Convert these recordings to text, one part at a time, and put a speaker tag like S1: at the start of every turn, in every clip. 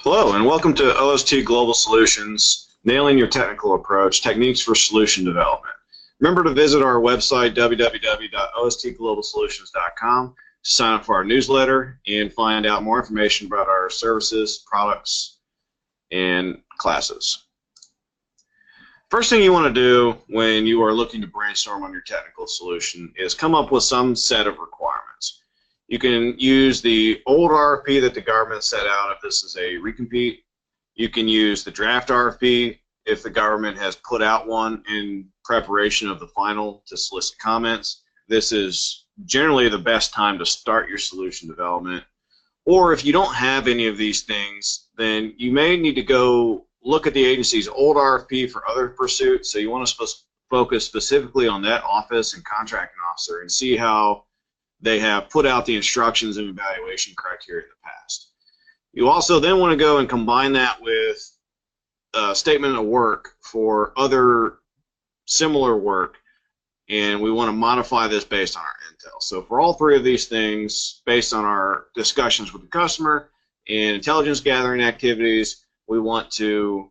S1: Hello, and welcome to OST Global Solutions, Nailing Your Technical Approach, Techniques for Solution Development. Remember to visit our website, www.ostglobalsolutions.com, to sign up for our newsletter and find out more information about our services, products, and classes. First thing you want to do when you are looking to brainstorm on your technical solution is come up with some set of requirements. You can use the old RFP that the government set out if this is a recompete. You can use the draft RFP if the government has put out one in preparation of the final to solicit comments. This is generally the best time to start your solution development. Or if you don't have any of these things, then you may need to go look at the agency's old RFP for other pursuits. So you want to focus specifically on that office and contracting officer and see how they have put out the instructions and evaluation criteria in the past. You also then want to go and combine that with a statement of work for other similar work, and we want to modify this based on our intel. So for all three of these things, based on our discussions with the customer and intelligence gathering activities, we want to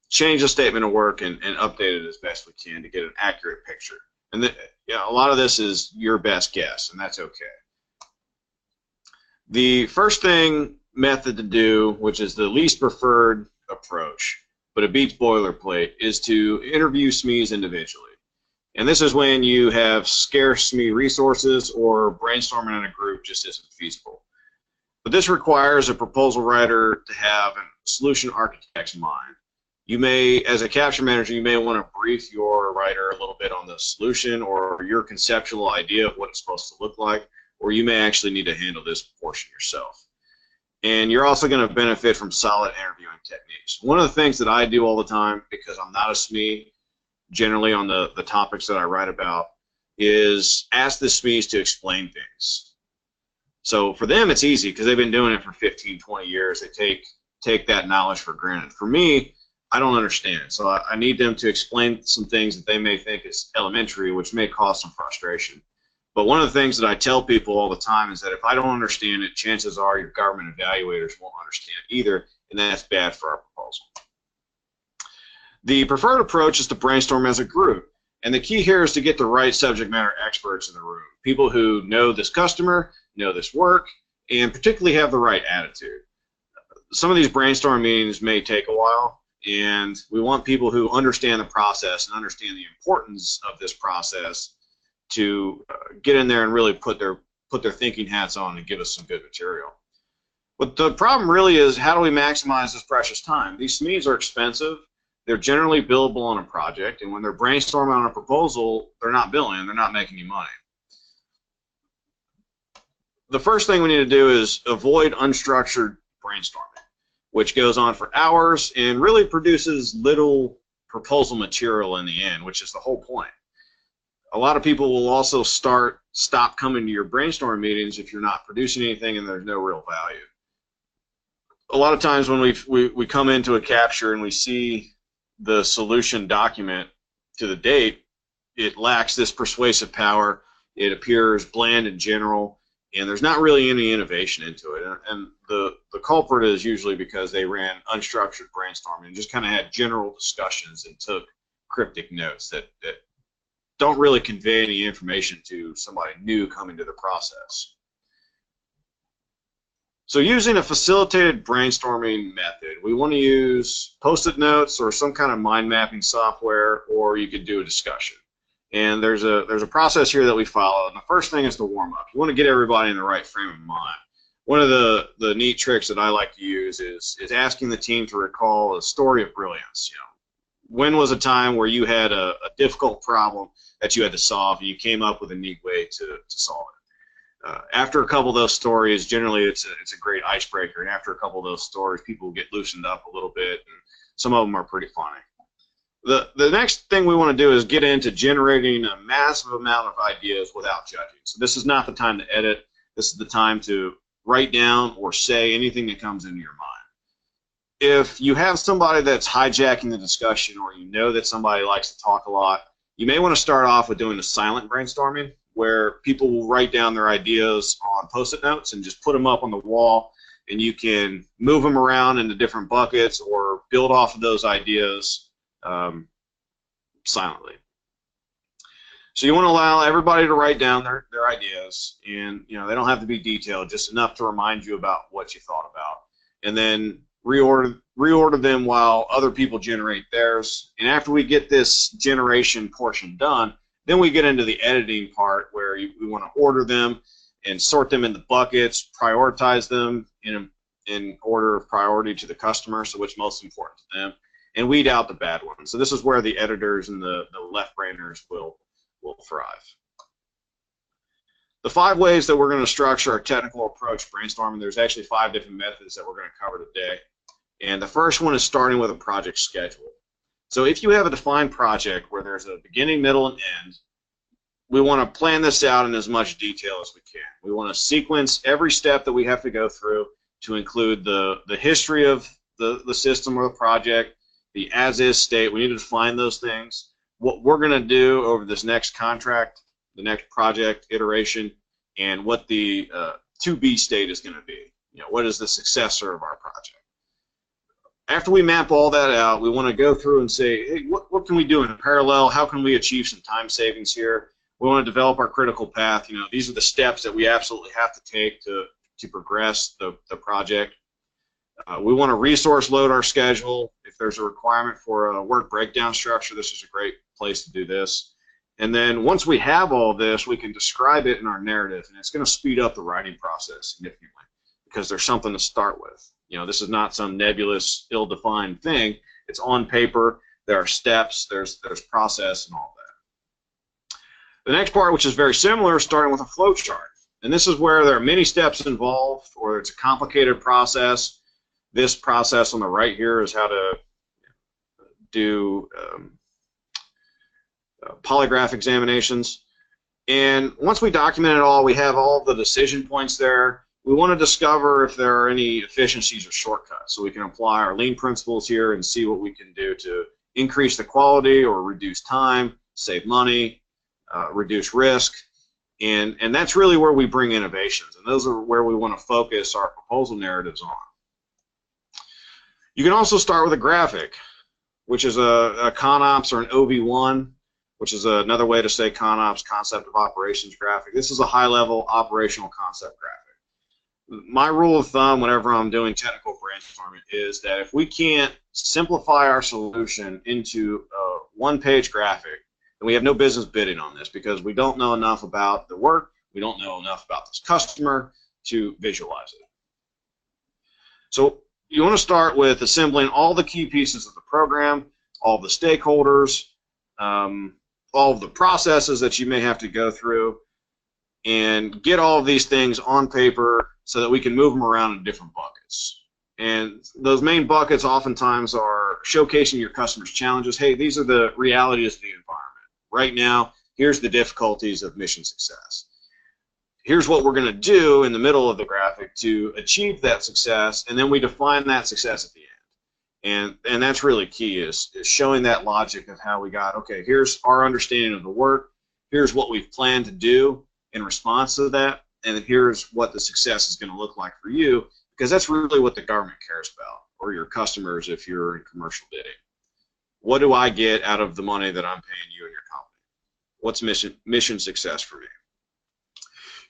S1: change the statement of work and update it as best we can to get an accurate picture. And a lot of this is your best guess, and that's okay. The first method to do, which is the least preferred approach, but it beats boilerplate, is to interview SMEs individually. And this is when you have scarce SME resources or brainstorming in a group just isn't feasible. But this requires a proposal writer to have a solution architect's mind. You may, as a capture manager, you may want to brief your writer a little bit on the solution or your conceptual idea of what it's supposed to look like, or you may actually need to handle this portion yourself. And you're also going to benefit from solid interviewing techniques. One of the things that I do all the time, because I'm not a SME, generally on the topics that I write about, is ask the SMEs to explain things. So for them, it's easy because they've been doing it for 15, 20 years. They take that knowledge for granted. For me, I don't understand, so I need them to explain some things that they may think is elementary, which may cause some frustration. But one of the things that I tell people all the time is that if I don't understand it, chances are your government evaluators won't understand either, and that's bad for our proposal. The preferred approach is to brainstorm as a group, and the key here is to get the right subject matter experts in the room, people who know this customer, know this work, and particularly have the right attitude. Some of these brainstorm meetings may take a while, and we want people who understand the process and understand the importance of this process to get in there and really put their thinking hats on and give us some good material. But the problem really is, how do we maximize this precious time? These SMEs are expensive. They're generally billable on a project, and when they're brainstorming on a proposal, they're not billing, they're not making you money. The first thing we need to do is avoid unstructured brainstorming, which goes on for hours and really produces little proposal material in the end, which is the whole point. A lot of people will also stop coming to your brainstorm meetings if you're not producing anything and there's no real value. A lot of times when we come into a capture and we see the solution document to the date, it lacks this persuasive power. It appears bland and general, and there's not really any innovation into it. And the culprit is usually because they ran unstructured brainstorming and just kind of had general discussions and took cryptic notes that don't really convey any information to somebody new coming to the process. So using a facilitated brainstorming method, we want to use Post-it notes or some kind of mind mapping software, or you could do a discussion. And there's a process here that we follow, and the first thing is to warm up. You want to get everybody in the right frame of mind. One of the neat tricks that I like to use is asking the team to recall a story of brilliance. When was a time where you had a difficult problem that you had to solve and you came up with a neat way to solve it? After a couple of those stories, generally it's a great icebreaker, and after a couple of those stories, people get loosened up a little bit, and some of them are pretty funny. The next thing we want to do is get into generating a massive amount of ideas without judging. So this is not the time to edit. This is the time to write down or say anything that comes into your mind. If you have somebody that's hijacking the discussion, or you know that somebody likes to talk a lot, you may want to start off with doing a silent brainstorming, where people will write down their ideas on Post-it notes and just put them up on the wall and you can move them around into different buckets or build off of those ideas silently. So you want to allow everybody to write down their ideas, and they don't have to be detailed, just enough to remind you about what you thought about, and then reorder them while other people generate theirs. And after we get this generation portion done, then we get into the editing part where we want to order them and sort them into buckets, prioritize them in order of priority to the customer, so what's most important to them, and weed out the bad ones. So this is where the editors and the left-brainers will thrive. The 5 ways that we're going to structure our technical approach brainstorming, there's actually 5 different methods that we're going to cover today. And the first one is starting with a project schedule. So if you have a defined project where there's a beginning, middle, and end, we want to plan this out in as much detail as we can. We want to sequence every step that we have to go through to include the history of the system or the project, the as-is state. We need to define those things, what we're going to do over this next contract, the next project iteration, and what the to-be state is going to be. What is the successor of our project? After we map all that out, we want to go through and say, hey, what can we do in parallel? How can we achieve some time savings here? We want to develop our critical path. These are the steps that we absolutely have to take to progress the project. We want to resource load our schedule. If there's a requirement for a work breakdown structure, this is a great place to do this. And then once we have all this, we can describe it in our narrative, and it's going to speed up the writing process significantly because there's something to start with. This is not some nebulous, ill-defined thing. It's on paper. There are steps. There's process and all that. The next part, which is very similar, is starting with a flow chart. And this is where there are many steps involved, or it's a complicated process. This process on the right here is how to do polygraph examinations. And once we document it all, we have all the decision points there. We want to discover if there are any efficiencies or shortcuts, so we can apply our lean principles here and see what we can do to increase the quality or reduce time, save money, reduce risk. And that's really where we bring innovations, and those are where we want to focus our proposal narratives on. You can also start with a graphic, which is a ConOps or an OV1, which is another way to say ConOps, concept of operations graphic. This is a high-level operational concept graphic. My rule of thumb whenever I'm doing technical brainstorming is that if we can't simplify our solution into a one-page graphic, then we have no business bidding on this because we don't know enough about the work, we don't know enough about this customer to visualize it. So you want to start with assembling all the key pieces of the program, all the stakeholders, all of the processes that you may have to go through, and get all of these things on paper so that we can move them around in different buckets. And those main buckets oftentimes are showcasing your customers' challenges. Hey, these are the realities of the environment. Right now, here's the difficulties of mission success. Here's what we're going to do in the middle of the graphic to achieve that success, and then we define that success at the end. And that's really key, is showing that logic of how we got, okay, here's our understanding of the work, here's what we've planned to do in response to that, and here's what the success is going to look like for you, because that's really what the government cares about, or your customers if you're in commercial bidding. What do I get out of the money that I'm paying you and your company? What's mission success for me?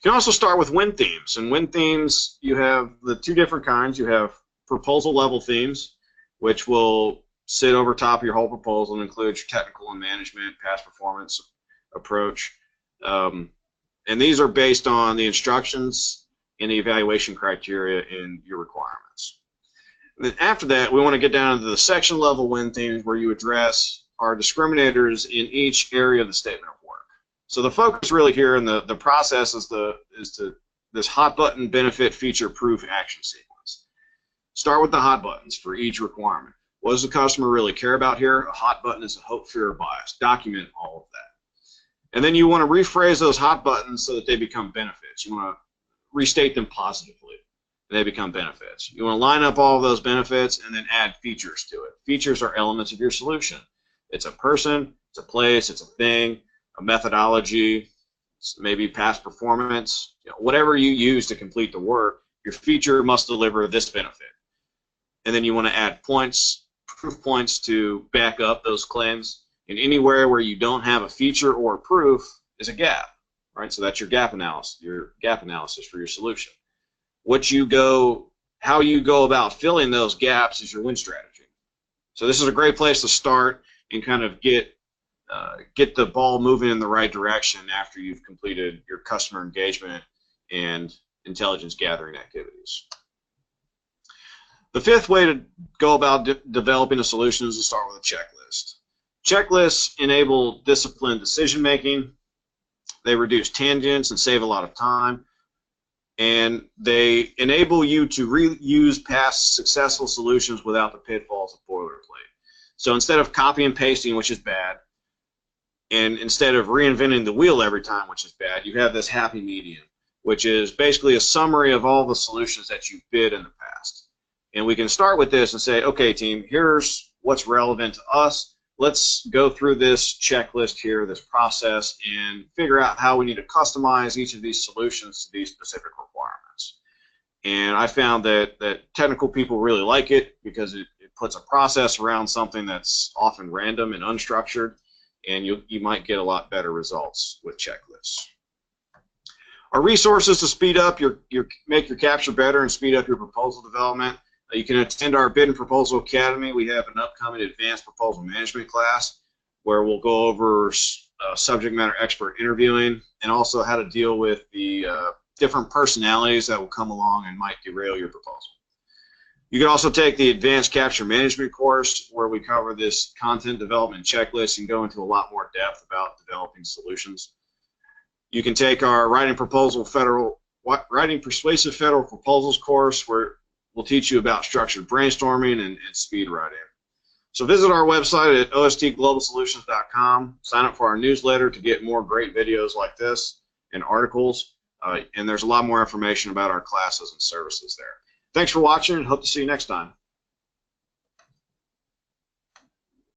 S1: You can also start with win themes, and win themes, you have the 2 different kinds. You have proposal level themes, which will sit over top of your whole proposal and include your technical and management, past performance approach. And these are based on the instructions and the evaluation criteria in your requirements. And then after that, we want to get down to the section level win themes where you address our discriminators in each area of the statement of work. So the focus really here in the process is this hot button benefit feature proof action sequence. Start with the hot buttons for each requirement. What does the customer really care about here? A hot button is a hope, fear, or bias. Document all of that. And then you want to rephrase those hot buttons so that they become benefits. You want to restate them positively, and they become benefits. You want to line up all of those benefits and then add features to it. Features are elements of your solution. It's a person, it's a place, it's a thing, a methodology, maybe past performance, whatever you use to complete the work, your feature must deliver this benefit. And then you want to add points, proof points to back up those claims. And anywhere where you don't have a feature or a proof is a gap, right? So that's your gap analysis for your solution. How you go about filling those gaps is your win strategy. So this is a great place to start and kind of get the ball moving in the right direction after you've completed your customer engagement and intelligence gathering activities. The fifth way to go about developing a solution is to start with a checklist. Checklists enable disciplined decision making. They reduce tangents and save a lot of time. And they enable you to reuse past successful solutions without the pitfalls of boilerplate. So instead of copy and pasting, which is bad, and instead of reinventing the wheel every time, which is bad, you have this happy medium, which is basically a summary of all the solutions that you've bid in the past. And we can start with this and say, okay, team, here's what's relevant to us. Let's go through this checklist here, this process, and figure out how we need to customize each of these solutions to these specific requirements. And I found that technical people really like it because it puts a process around something that's often random and unstructured, and you might get a lot better results with checklists. Our resources to speed up make your capture better and speed up your proposal development. You can attend our Bid and Proposal Academy. We have an upcoming advanced proposal management class where we'll go over subject matter expert interviewing and also how to deal with the different personalities that will come along and might derail your proposal. You can also take the advanced capture management course where we cover this content development checklist and go into a lot more depth about developing solutions. You can take our writing persuasive federal proposals course where we'll teach you about structured brainstorming and speed writing. So visit our website at ostglobalsolutions.com. Sign up for our newsletter to get more great videos like this and articles. And there's a lot more information about our classes and services there. Thanks for watching and hope to see you next time.